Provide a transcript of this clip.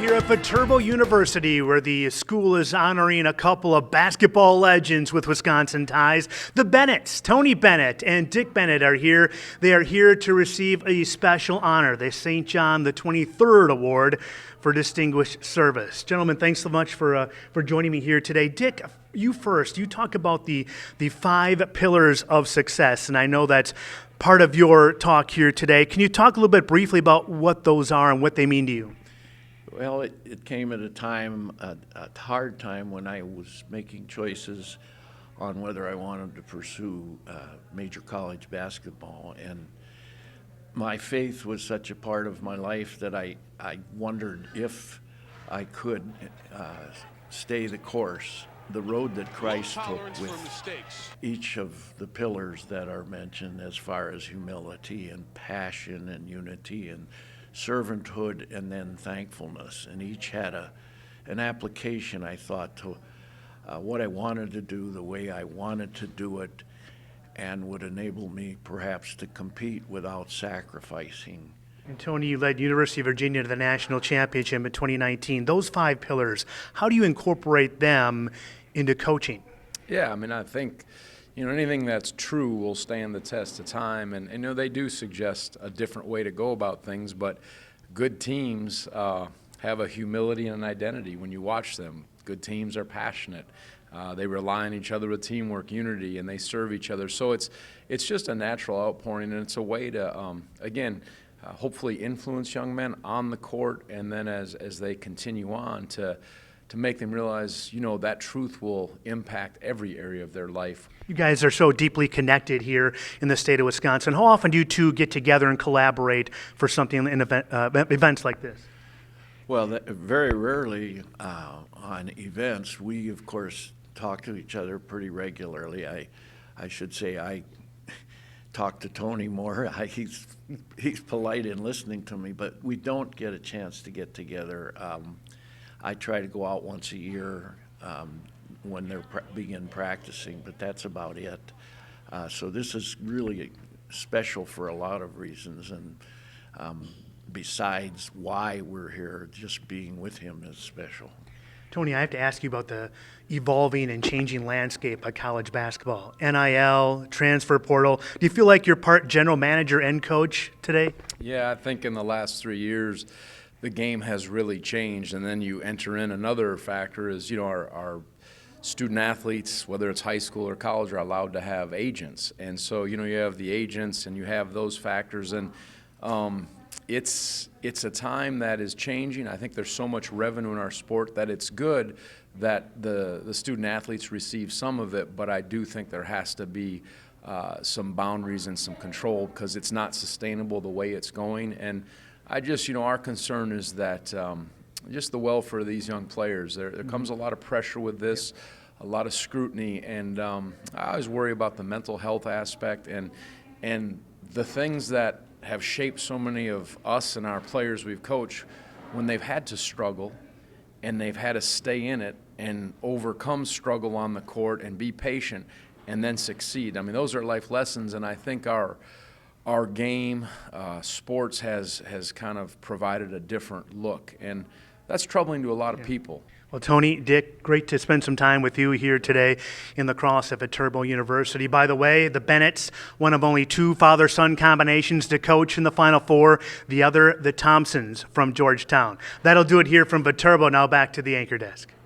here at Viterbo University, where the school is honoring a couple of basketball legends with Wisconsin ties. The Bennetts, Tony Bennett and Dick Bennett, are here. They are here to receive a special honor, the St. John the 23rd Award for Distinguished Service. Gentlemen, thanks so much for joining me here today. Dick, you first. You talk about the 5 pillars of success, and I know that's part of your talk here today. Can you talk a little bit briefly about what those are and what they mean to you? Well, it came at a time, a hard time, when I was making choices on whether I wanted to pursue major college basketball. And my faith was such a part of my life that I wondered if I could stay the course, the road that Christ took with each of the pillars that are mentioned, as far as humility and passion and unity and servanthood and then thankfulness. And each had an application, I thought, to what I wanted to do, the way I wanted to do it, and would enable me perhaps to compete without sacrificing. And Tony, you led University of Virginia to the national championship in 2019. Those 5 pillars, how do you incorporate them into coaching? Yeah, I mean, I think, anything that's true will stand the test of time. And they do suggest a different way to go about things, but good teams have a humility and an identity when you watch them. Good teams are passionate. They rely on each other with teamwork, unity, and they serve each other. So it's just a natural outpouring, and it's a way to, hopefully influence young men on the court, and then as they continue on to make them realize, that truth will impact every area of their life. You guys are so deeply connected here in the state of Wisconsin. How often do you two get together and collaborate for something in events like this? Well, very rarely on events. We, of course, talk to each other pretty regularly. I should say I talk to Tony more. He's polite in listening to me, but we don't get a chance to get together. I try to go out once a year when they're begin practicing, but that's about it. So this is really special for a lot of reasons, and besides why we're here, just being with him is special. Tony, I have to ask you about the evolving and changing landscape of college basketball. NIL, transfer portal. Do you feel like you're part general manager and coach today? Yeah, I think in the last 3 years, the game has really changed. And then you enter in another factor is, our student athletes, whether it's high school or college, are allowed to have agents. And so, you have the agents and you have those factors. And it's a time that is changing. I think there's so much revenue in our sport that it's good that the student athletes receive some of it, but I do think there has to be some boundaries and some control, because it's not sustainable the way it's going. And I just, our concern is that just the welfare of these young players. There comes a lot of pressure with this, a lot of scrutiny, and I always worry about the mental health aspect and the things that have shaped so many of us and our players we've coached when they've had to struggle and they've had to stay in it and overcome struggle on the court and be patient and then succeed. I mean, those are life lessons, and I think our game, sports has kind of provided a different look, and that's troubling to a lot of people. Well, Tony, Dick, great to spend some time with you here today in the Crosse at Viterbo University. By the way, the Bennetts, one of only 2 father-son combinations to coach in the Final Four, the other, the Thompsons from Georgetown. That'll do it here from Viterbo. Now back to the anchor desk.